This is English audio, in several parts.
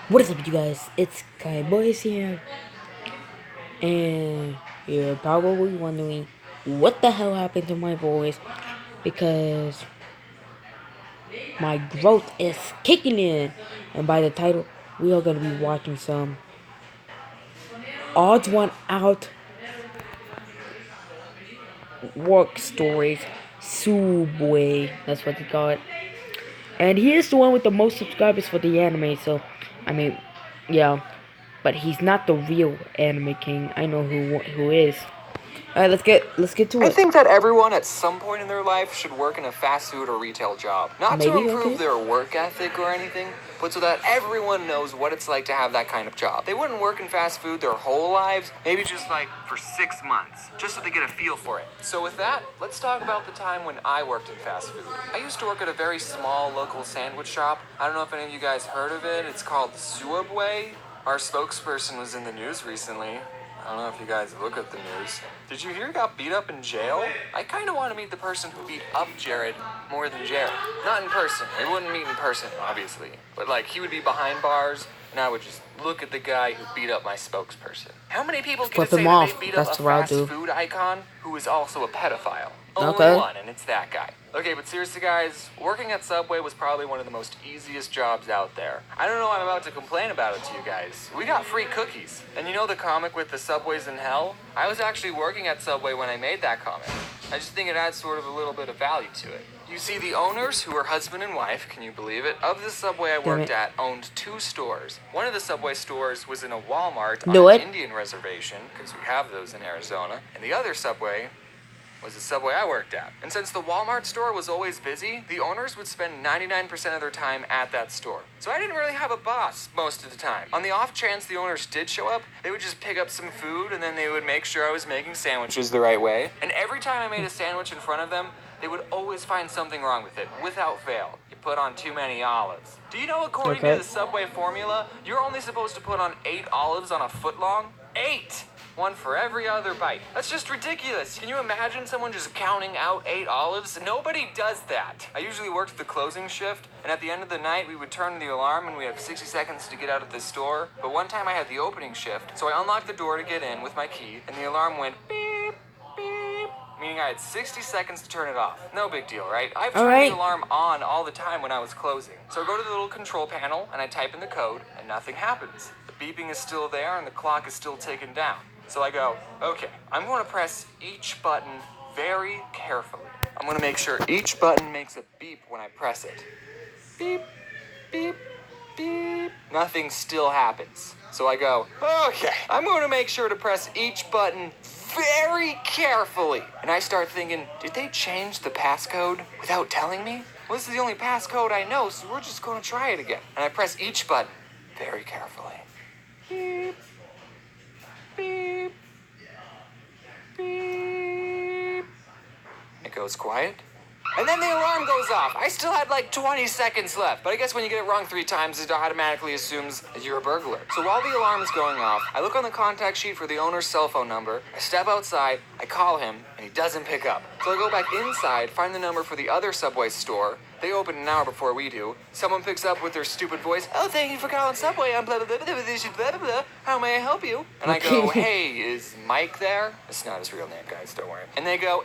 What is up, you guys? It's Kai Boys here, and you're probably wondering what the hell happened to my voice because my growth is kicking in. And by the title, we are gonna be watching some odds one out work stories. Subway, that's what they call it. And he is the one with the most subscribers for the anime. So, I mean, yeah, but he's not the real anime king. I know who is. Alright, let's get to I it. think that everyone at some point in their life should work in a fast food or retail job. Not to Maybe, improve okay. their work ethic or anything, but so that everyone knows what it's like to have that kind of job. They wouldn't work in fast food their whole lives, maybe just like for 6 months, just so they get a feel for it. So with that, let's talk about the time when I worked in fast food. I used to work at a very small local sandwich shop. I don't know if any of you guys heard of it. It's called Subway. Our spokesperson was in the news recently. I don't know if you guys look at the news. Did you hear he got beat up in jail? I kind of want to meet the person who beat up Jared more than Jared. Not in person. We wouldn't meet in person, obviously. But like, he would be behind bars, and I would just look at the guy who beat up my spokesperson. How many people can Flip say him that they off. beat up That's a what I'll fast do. food icon who is also a pedophile? Only Okay. one, and it's that guy. Okay, but seriously, guys, working at Subway was probably one of the most easiest jobs out there. I don't know why I'm about to complain about it to you guys. We got free cookies. And you know the comic with the Subways in Hell? I was actually working at Subway when I made that comic. I just think it adds sort of a little bit of value to it. You see, the owners, who were husband and wife, can you believe it, of the Subway I worked at, owned 2 stores. One of the Subway stores was in a Walmart on Do an it. Indian reservation, because we have those in Arizona. And the other Subway was the Subway I worked at. And since the Walmart store was always busy, the owners would spend 99% of their time at that store. So I didn't really have a boss most of the time. On the off chance the owners did show up, they would just pick up some food and then they would make sure I was making sandwiches the right way. And every time I made a sandwich in front of them, they would always find something wrong with it, without fail. You put on too many olives. Do you know, according to Okay. the Subway formula, you're only supposed to put on 8 olives on a foot long? 8! One for every other bite. That's just ridiculous. Can you imagine someone just counting out 8 olives? Nobody does that. I usually worked the closing shift, and at the end of the night, we would turn the alarm and we have 60 seconds to get out of the store. But one time I had the opening shift, so I unlocked the door to get in with my key, and the alarm went beep, beep, meaning I had 60 seconds to turn it off. No big deal, right? I've turned Alright. the alarm on all the time when I was closing. So I go to the little control panel, and I type in the code, and nothing happens. The beeping is still there, and the clock is still ticking down. So I go, okay, I'm going to press each button very carefully. I'm going to make sure each button makes a beep when I press it. Beep, beep, beep. Nothing still happens. So I go, okay, I'm going to make sure to press each button very carefully. And I start thinking, did they change the passcode without telling me? Well, this is the only passcode I know, so we're just going to try it again. And I press each button very carefully. Beep. Beep. Beep. It goes quiet. And then the alarm goes off. I still had like 20 seconds left, but I guess when you get it wrong 3 times, it automatically assumes that you're a burglar. So while the alarm is going off, I look on the contact sheet for the owner's cell phone number, I step outside, I call him, and he doesn't pick up. So I go back inside, find the number for the other Subway store. They open an hour before we do. Someone picks up with their stupid voice, "Oh, thank you for calling Subway. I'm blah, blah, blah, blah, blah, blah, blah, blah. How may I help you?" And I go, "Hey, is Mike there?" It's not his real name, guys, don't worry. And they go,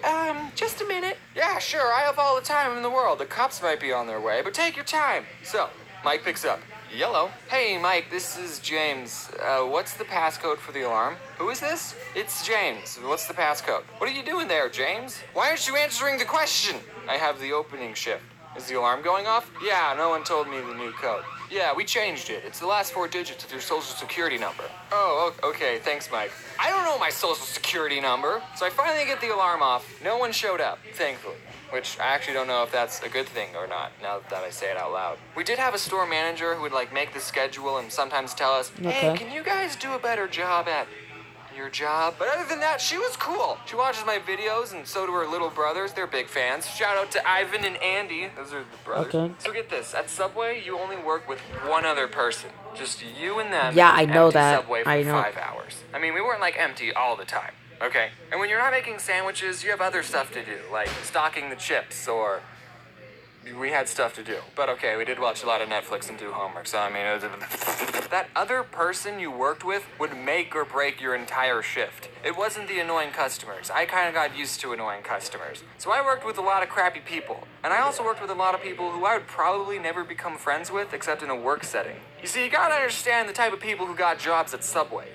just a minute. Yeah, sure, I have all the time in the world. The cops might be on their way, but take your time. So, Mike picks up. Yellow. Hey, Mike, this is James. What's the passcode for the alarm? Who is this? It's James. What's the passcode? What are you doing there, James? Why aren't you answering the question? I have the opening shift. Is the alarm going off? Yeah, no one told me the new code. Yeah, we changed it. It's the last 4 digits of your social security number. Oh, okay, thanks, Mike. I don't know my social security number. So I finally get the alarm off. No one showed up, thankfully. Which I actually don't know if that's a good thing or not, now that I say it out loud. We did have a store manager who would like make the schedule and sometimes tell us, "Hey, Okay. can you guys do a better job at your job?" But other than that, she was cool. She watches my videos, and so do her little brothers. They're big fans. Shout out to Ivan and Andy. Those are the brothers. Okay. So get this. At Subway, you only work with one other person. Just you and them. Yeah, in I an know empty that. Subway for I know. 5 hours. I mean, we weren't like empty all the time. Okay? And when you're not making sandwiches, you have other stuff to do, like stocking the chips or we had stuff to do. But okay, we did watch a lot of Netflix and do homework, so I mean, that other person you worked with would make or break your entire shift. It wasn't the annoying customers. I kind of got used to annoying customers. So I worked with a lot of crappy people. And I also worked with a lot of people who I would probably never become friends with except in a work setting. You see, you gotta understand the type of people who got jobs at Subway.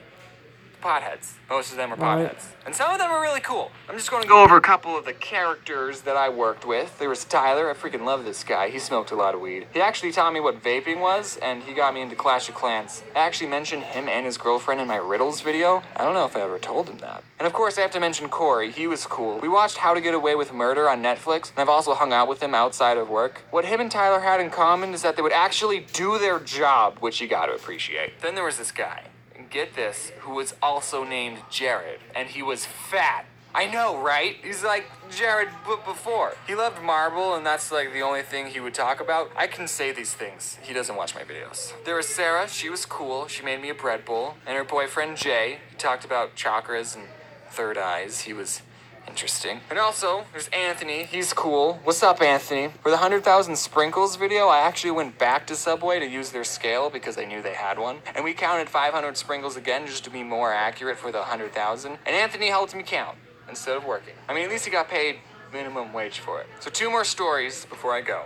Potheads. Most of them are Right. potheads. And some of them are really cool. I'm just going to go over a couple of the characters that I worked with. There was Tyler. I freaking love this guy. He smoked a lot of weed. He actually taught me what vaping was, and he got me into Clash of Clans. I actually mentioned him and his girlfriend in my riddles video. I don't know if I ever told him that. And of course, I have to mention Corey. He was cool. We watched How to Get Away with Murder on Netflix, and I've also hung out with him outside of work. What him and Tyler had in common is that they would actually do their job, which you gotta appreciate. Then there was this guy. Get this, who was also named Jared, and he was fat. I know, right? He's like Jared before. He loved marble, and that's like the only thing he would talk about. I can say these things. He doesn't watch my videos. There was Sarah. She was cool. She made me a bread bowl. And her boyfriend, Jay. He talked about chakras and third eyes. He was interesting. And also, there's Anthony. He's cool. What's up, Anthony? For the 100,000 sprinkles video, I actually went back to Subway to use their scale because I knew they had one. And we counted 500 sprinkles again just to be more accurate for the 100,000. And Anthony helped me count instead of working. I mean, at least he got paid minimum wage for it. So 2 more stories before I go.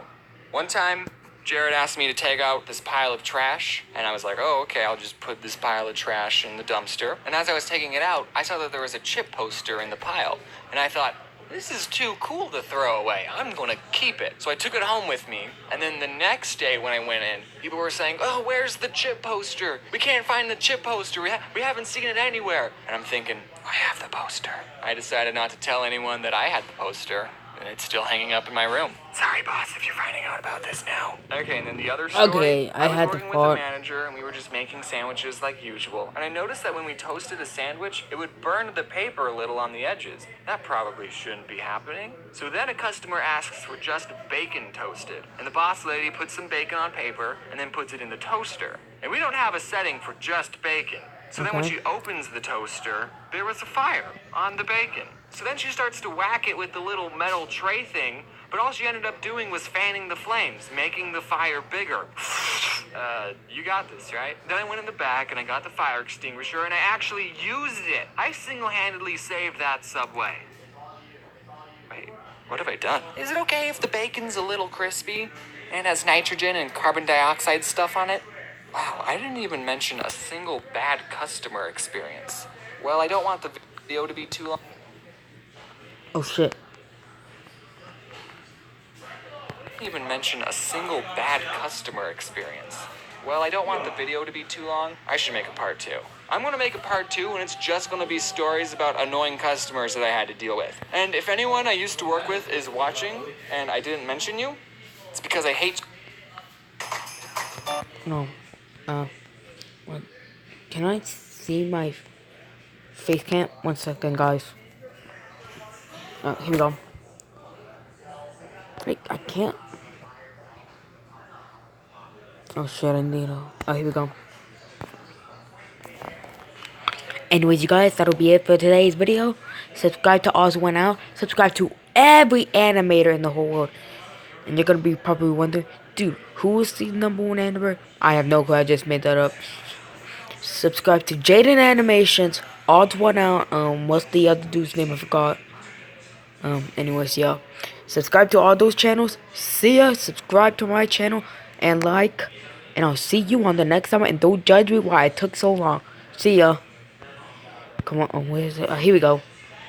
One time, Jared asked me to take out this pile of trash, and I was like, oh, okay, I'll just put this pile of trash in the dumpster. And as I was taking it out, I saw that there was a chip poster in the pile, and I thought, this is too cool to throw away. I'm gonna keep it. So I took it home with me, and then the next day when I went in, people were saying, oh, where's the chip poster? We can't find the chip poster. We haven't seen it anywhere. And I'm thinking, I have the poster. I decided not to tell anyone that I had the poster. And it's still hanging up in my room. Sorry, boss, if you're finding out about this now. Okay, and then the other story. Okay, I was had the working with part. the manager, and we were just making sandwiches like usual. And I noticed that when we toasted a sandwich, it would burn the paper a little on the edges. That probably shouldn't be happening. So then a customer asks for just bacon toasted, and the boss lady puts some bacon on paper and then puts it in the toaster. And we don't have a setting for just bacon. So then when Okay. she opens the toaster, there was a fire on the bacon. So then she starts to whack it with the little metal tray thing, but all she ended up doing was fanning the flames, making the fire bigger. You got this, right? Then I went in the back and I got the fire extinguisher and I actually used it. I single-handedly saved that Subway. Wait, what have I done? Is it okay if the bacon's a little crispy and has nitrogen and carbon dioxide stuff on it? Wow, I didn't even mention a single bad customer experience. Well, I don't want the video to be too long. Oh shit. Even mention a single bad customer experience. Well, I don't want the video to be too long. I should make a part 2. I'm gonna make a part 2 and it's just gonna be stories about annoying customers that I had to deal with. And if anyone I used to work with is watching and I didn't mention you, it's because I hate. No. What? Can I see my face cam? 1 second, guys. Here we go. Wait, I can't. Oh shit, I need a. Oh, here we go. Anyways, you guys, that'll be it for today's video. Subscribe to Oz1Out. Subscribe to every animator in the whole world. And you're gonna be probably wondering, dude, who is the #1 animator? I have no clue, I just made that up. Subscribe to Jaden Animations, Oz1Out, what's the other dude's name? I forgot. Anyways, yeah. Subscribe to all those channels. See ya. Subscribe to my channel and like. And I'll see you on the next time. And don't judge me why it took so long. See ya. Come on, where is it? Here we go.